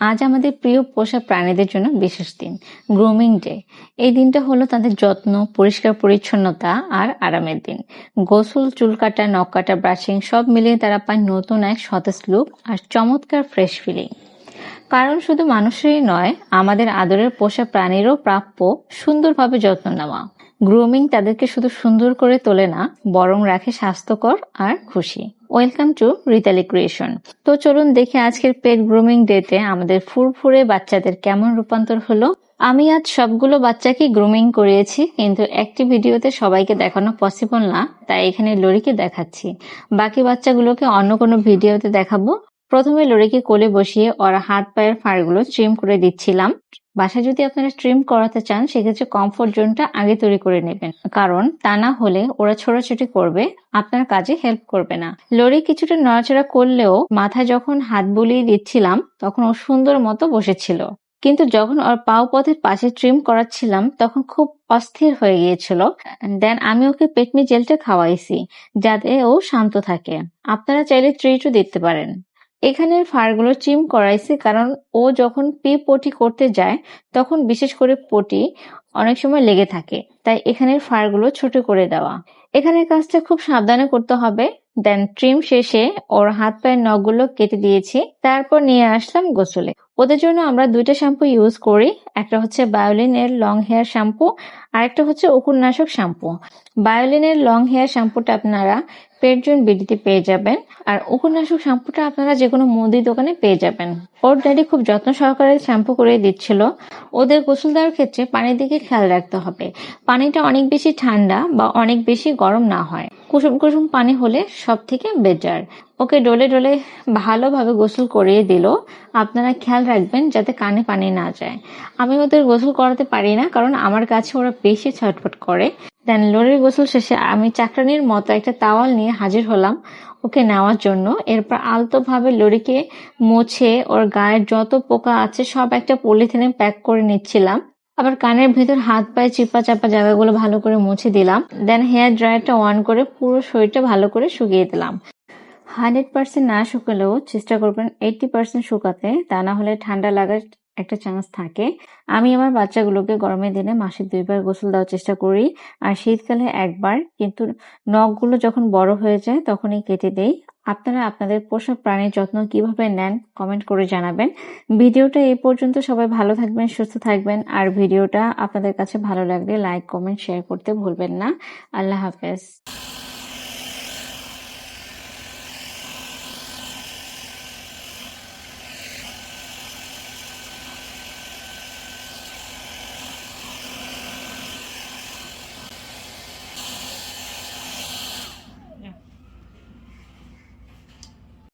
আজ আমাদের প্রিয় পোষা প্রাণীদের জন্য বিশেষ দিন, গ্রুমিং ডে। এই দিনটা হলো তাদের যত্ন, পরিষ্কার পরিচ্ছন্নতা আর আরামের দিন। গোসল, চুল কাটা, নখ কাটা, ব্রাশিং সব মিলিয়ে তারা পায় নতুন এক সতেজ লুক আর চমৎকার ফ্রেশ ফিলিং। কারণ শুধু মানুষেরই নয়, আমাদের আদরের পোষা প্রাণীরও প্রাপ্য সুন্দরভাবে যত্ন নেওয়া। গ্রুমিং তাদেরকে শুধু সুন্দর করে তোলে না, বরং রাখে স্বাস্থ্যকর আর খুশি। Welcome to Ritali creation. তো চলুন দেখে আজকের পেট গ্রুমিং ডেতে আমাদের ফুরফুরে বাচ্চাদের কেমন রূপান্তর হলো। আমি আজ সবগুলো বাচ্চাকে গ্রুমিং করিয়েছি, কিন্তু একটি ভিডিওতে সবাইকে দেখানো পসিবল না, তাই এখানে লরিকে দেখাচ্ছি। বাকি বাচ্চাগুলোকে অন্য কোনো ভিডিওতে দেখাবো। প্রথমে লরিকে কোলে বসিয়ে ওর হাত পায়ের ফাড়গুলো ট্রিম করে দিচ্ছিলাম। বাসায় যদি আপনারা ট্রিম করাতে চান, সেক্ষেত্রে কমফোর্ট জোনটা আগে তৈরি করে নেবেন, কারণ তা না হলে ওরা ছোটাছুটি করবে, আপনার কাজে হেল্প করবে না। লরি কিছুটা নড়াচড়া করলেও মাথায় যখন হাত বুলিয়ে দিচ্ছিলাম, তখন ও সুন্দর মতো বসেছিল। কিন্তু যখন ওর পাও পথের পাশে ট্রিম করাচ্ছিলাম, তখন খুব অস্থির হয়ে গিয়েছিল। দেন আমি ওকে পেটমি জেলটা খাওয়াইছি, যাতে ও শান্ত থাকে। আপনারা চাইলে ট্রিটও দিতে পারেন। এখানের ফাড়গুলো ট্রিম করাইছি, কারণ ও যখন পটি করতে যায়, তখন বিশেষ করে পটি অনেক সময় লেগে থাকে, তাই এখানের ফাড়গুলো ছোট করে দেওয়া। এখানের কাজটা খুব সাবধানে করতে হবে। দেন ট্রিম শেষে ওর হাত পায়ের নখগুলো কেটে দিয়েছি, তারপর নিয়ে আসলাম গোসলে। ওদের জন্য আমরা দুইটা শ্যাম্পু ইউজ করি, একটা হচ্ছে বায়োলিন এর লং হেয়ার শ্যাম্পু, আর একটা হচ্ছে উকুননাশক শ্যাম্পু। বায়োলিন এর লং হেয়ার শ্যাম্পুটা আপনারা পেটজন বিডিতে পেয়ে যাবেন, আর উকুননাশক শ্যাম্পুটা আপনারা যে কোনো মুদি দোকানে পেয়ে যাবেন। ওর ড্যাডি খুব যত্ন সহকারে শ্যাম্পু করে দিচ্ছিল। ওদের গোসল দেওয়ার ক্ষেত্রে পানির দিকে খেয়াল রাখতে হবে। পানিটা অনেক বেশি ঠান্ডা বা অনেক বেশি গরম না হয়, কুসুম কুসুম পানি হলে সব থেকে বেটার। ওকে ডলে ডলে ভালোভাবে গোসল করিয়ে দিল। আপনারা খেয়াল রাখবেন যাতে কানে পানি না যায়। আমি ওদের গোসল করাতে পারি না, কারণ আমার কাছে ওরা বেশি ছটফট করে। দেন লরির গোসল শেষে আমি চাকরানির মতো একটা তাওয়াল নিয়ে হাজির হলাম ওকে নেওয়ার জন্য। এরপর আলতোভাবে লরিকে মুছে ওর গায়ের যত পোকা আছে সব একটা পলিথিনে প্যাক করে নিচ্ছিলাম। আবার কানের ভিতর হাত পায়ে চিপা চাপা জায়গাগুলো ভালো করে মুছে দিলাম। দেন হেয়ার ড্রায়ারটা অন করে পুরো শরীরটা ভালো করে শুকিয়ে দিলাম। 100% না শুকালেও চেষ্টা করবেন 80% শুকাতে, তা না হলে ঠান্ডা লাগার একটা চান্স থাকে। আমি আমার বাচ্চাগুলোকে গরমের দিনে মাসে 2 বার গোসল দেওয়ার চেষ্টা করি, আর শীতকালে 1 বার। কিন্তু নখগুলো যখন বড় হয়ে যায় তখনই কেটে দেই। আপনারা আপনাদের পোষা প্রাণীর যত্ন কিভাবে নেন কমেন্ট করে জানাবেন। ভিডিওটা এই পর্যন্ত। সবাই ভালো থাকবেন, সুস্থ থাকবেন, আর ভিডিওটা আপনাদের কাছে ভালো লাগলে লাইক, কমেন্ট, শেয়ার করতে ভুলবেন না। আল্লাহ হাফেজ।